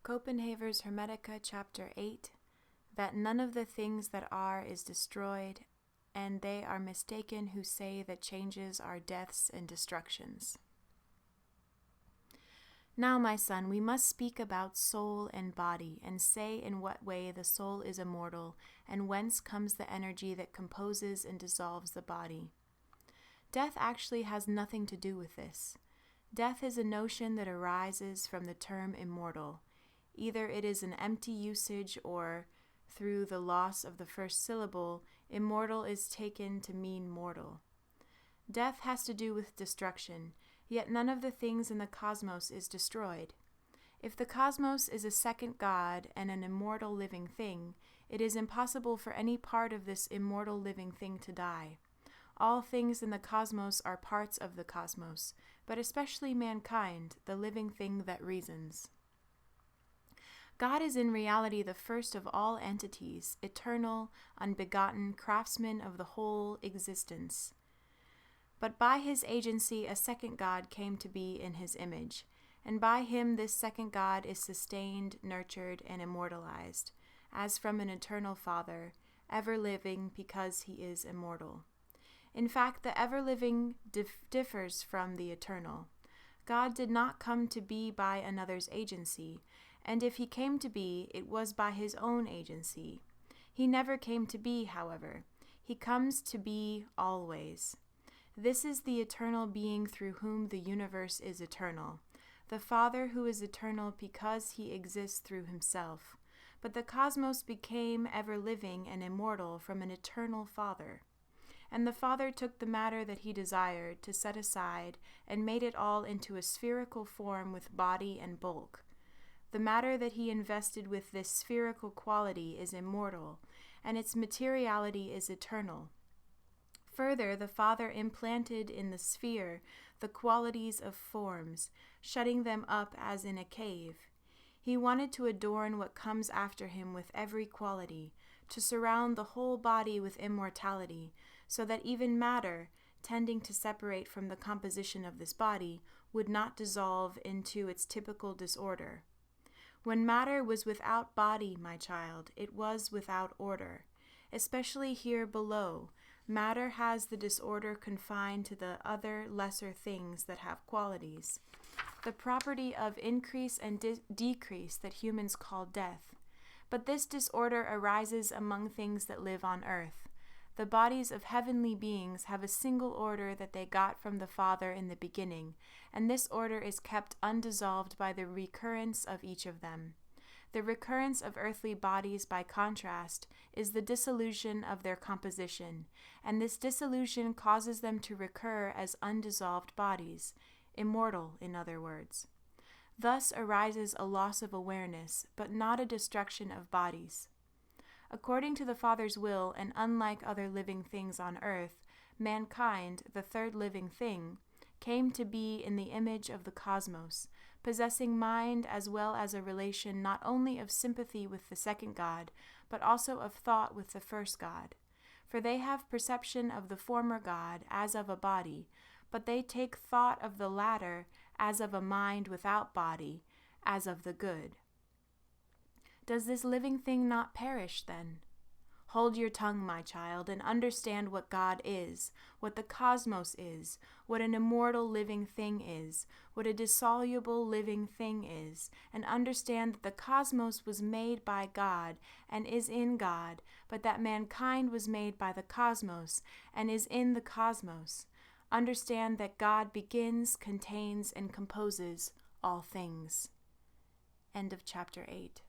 Copenhaver's Hermetica, Chapter 8, that none of the things that are is destroyed, and they are mistaken who say that changes are deaths and destructions. Now, my son, we must speak about soul and body, and say in what way the soul is immortal, and whence comes the energy that composes and dissolves the body. Death actually has nothing to do with this. Death is a notion that arises from the term immortal. Either it is an empty usage or, through the loss of the first syllable, immortal is taken to mean mortal. Death has to do with destruction, yet none of the things in the cosmos is destroyed. If the cosmos is a second God and an immortal living thing, it is impossible for any part of this immortal living thing to die. All things in the cosmos are parts of the cosmos, but especially mankind, the living thing that reasons. God is in reality the first of all entities, eternal, unbegotten, craftsman of the whole existence. But by his agency a second God came to be in his image, and by him this second God is sustained, nurtured, and immortalized, as from an eternal Father, ever living because he is immortal. In fact, the ever-living differs from the eternal. God did not come to be by another's agency, and if he came to be, it was by his own agency. He never came to be, however. He comes to be always. This is the eternal being through whom the universe is eternal, the Father who is eternal because he exists through himself. But the cosmos became ever-living and immortal from an eternal Father. And the Father took the matter that he desired to set aside and made it all into a spherical form with body and bulk. The matter that he invested with this spherical quality is immortal, and its materiality is eternal. Further, the Father implanted in the sphere the qualities of forms, shutting them up as in a cave. He wanted to adorn what comes after him with every quality, to surround the whole body with immortality, so that even matter, tending to separate from the composition of this body, would not dissolve into its typical disorder. When matter was without body, my child, it was without order. Especially here below, matter has the disorder confined to the other lesser things that have qualities, the property of increase and decrease that humans call death. But this disorder arises among things that live on earth. The bodies of heavenly beings have a single order that they got from the Father in the beginning, and this order is kept undissolved by the recurrence of each of them. The recurrence of earthly bodies, by contrast, is the dissolution of their composition, and this dissolution causes them to recur as undissolved bodies, immortal, in other words. Thus arises a loss of awareness, but not a destruction of bodies. According to the Father's will, and unlike other living things on earth, mankind, the third living thing, came to be in the image of the cosmos, possessing mind as well as a relation not only of sympathy with the second God, but also of thought with the first God. For they have perception of the former God as of a body, but they take thought of the latter as of a mind without body, as of the good. Does this living thing not perish, then? Hold your tongue, my child, and understand what God is, what the cosmos is, what an immortal living thing is, what a dissoluble living thing is, and understand that the cosmos was made by God and is in God, but that mankind was made by the cosmos and is in the cosmos. Understand that God begins, contains, and composes all things. End of chapter 8.